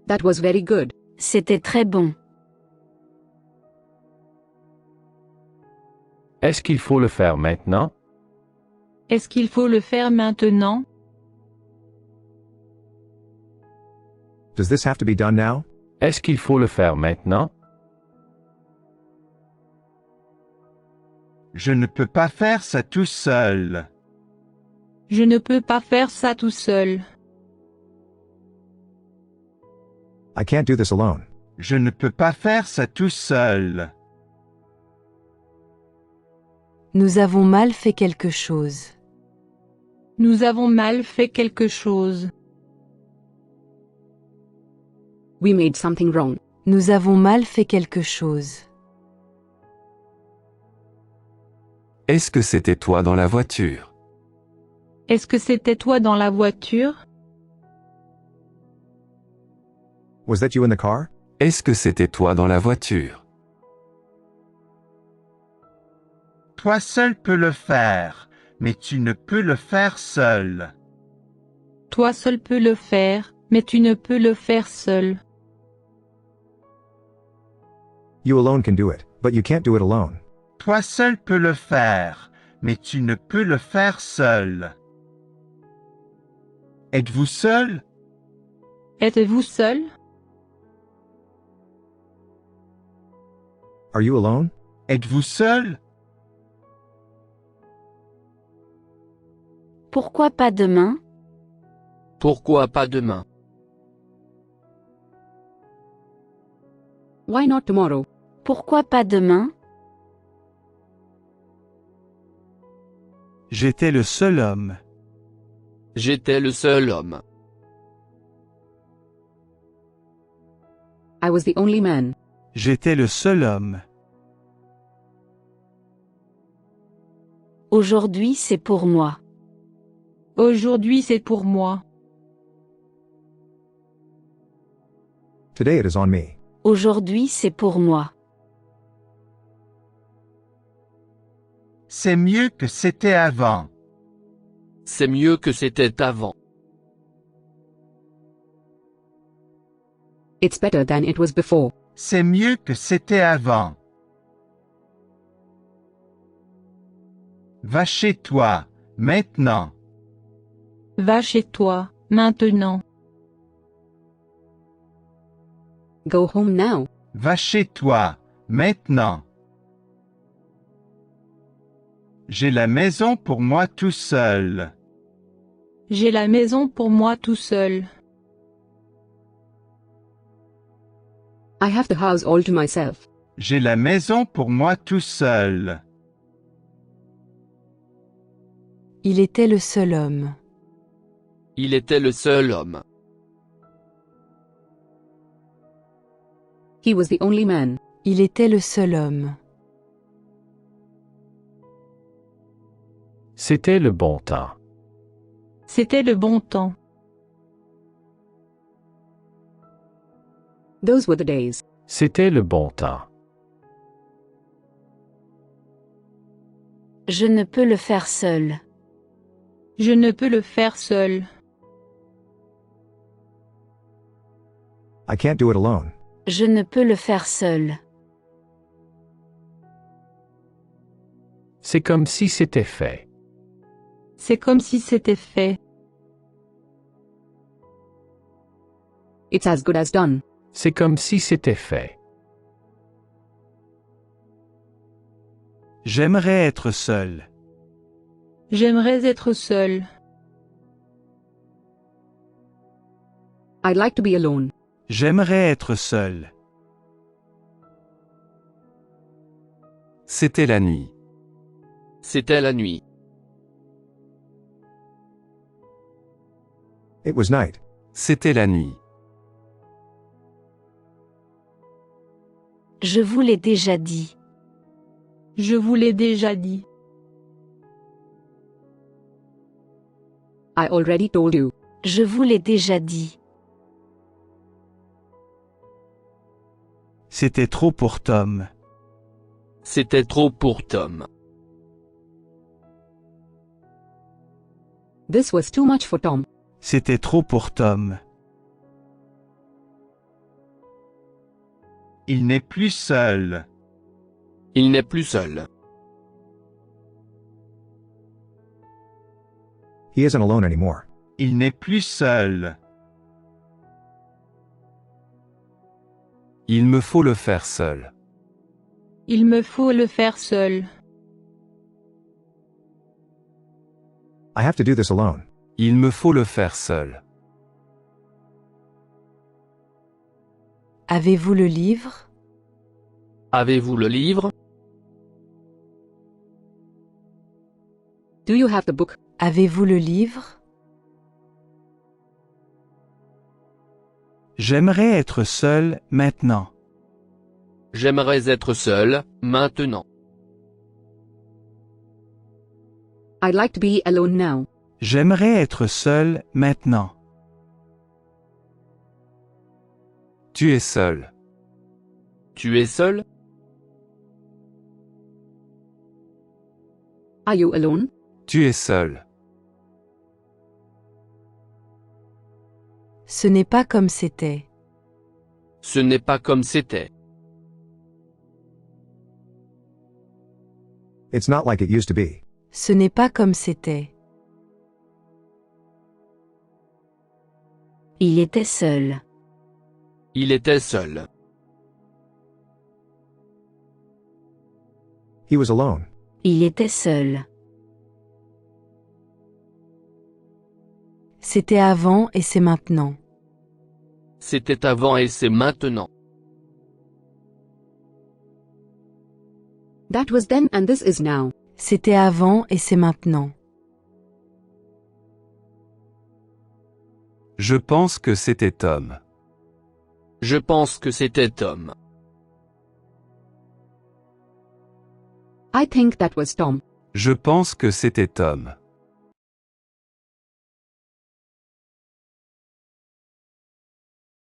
That was very good. C'était très bon. Est-ce qu'il faut le faire maintenant? Est-ce qu'il faut le faire maintenant? Does this have to be done now? Est-ce qu'il faut le faire maintenant? Je ne peux pas faire ça tout seul. Je ne peux pas faire ça tout seul. I can't do this alone. Je ne peux pas faire ça tout seul. Nous avons mal fait quelque chose. Nous avons mal fait quelque chose. We made something wrong. Nous avons mal fait quelque chose. Est-ce que c'était toi dans la voiture? Est-ce que c'était toi dans la voiture? Was that you in the car? Est-ce que c'était toi dans la voiture? Toi seul peux le faire, mais tu ne peux le faire seul. Toi seul peux le faire, mais tu ne peux le faire seul. You alone can do it, but you can't do it alone. Toi seul peux le faire, mais tu ne peux le faire seul. Êtes-vous seul? Êtes-vous seul? Are you alone? Êtes-vous seul? Pourquoi pas demain? Pourquoi pas demain? Why not tomorrow? Pourquoi pas demain? J'étais le seul homme. J'étais le seul homme. I was the only man. J'étais le seul homme. Aujourd'hui c'est pour moi. Aujourd'hui c'est pour moi. Today it is on me. Aujourd'hui c'est pour moi. C'est mieux que c'était avant. C'est mieux que c'était avant. It's better than it was before. C'est mieux que c'était avant. Va chez toi, maintenant. Va chez toi, maintenant. Go home now. Va chez toi, maintenant. J'ai la maison pour moi tout seul. J'ai la maison pour moi tout seul. I have the house all to myself. J'ai la maison pour moi tout seul. Il était le seul homme. Il était le seul homme. He was the only man. Il était le seul homme. C'était le bon temps. C'était le bon temps. Those were the days. C'était le bon temps. Je ne peux le faire seul. Je ne peux le faire seul. I can't do it alone. Je ne peux le faire seul. C'est comme si c'était fait. C'est comme si c'était fait. It's as good as done. C'est comme si c'était fait. J'aimerais être seul. J'aimerais être seul. I'd like to be alone. J'aimerais être seul. C'était la nuit. C'était la nuit. It was night. C'était la nuit. Je vous l'ai déjà dit. Je vous l'ai déjà dit. I already told you. Je vous l'ai déjà dit. C'était trop pour Tom. C'était trop pour Tom. This was too much for Tom. C'était trop pour Tom. Il n'est plus seul. Il n'est plus seul. He isn't alone anymore. Il n'est plus seul. Il me faut le faire seul. Il me faut le faire seul. I have to do this alone. Il me faut le faire seul. Avez-vous le livre? Avez-vous le livre? Do you have the book? Avez-vous le livre? J'aimerais être seul maintenant. J'aimerais être seul, maintenant. I'd like to be alone now. J'aimerais être seul maintenant. Tu es seul. Tu es seul? Are you alone? Tu es seul. Ce n'est pas comme c'était. Ce n'est pas comme c'était. It's not like it used to be. Ce n'est pas comme c'était. Il était seul. Il était seul. He was alone. Il était seul. C'était avant et c'est maintenant. C'était avant et c'est maintenant. That was then and this is now. C'était avant et c'est maintenant. Je pense que c'était Tom. Je pense que c'était Tom. I think that was Tom. Je pense que c'était Tom.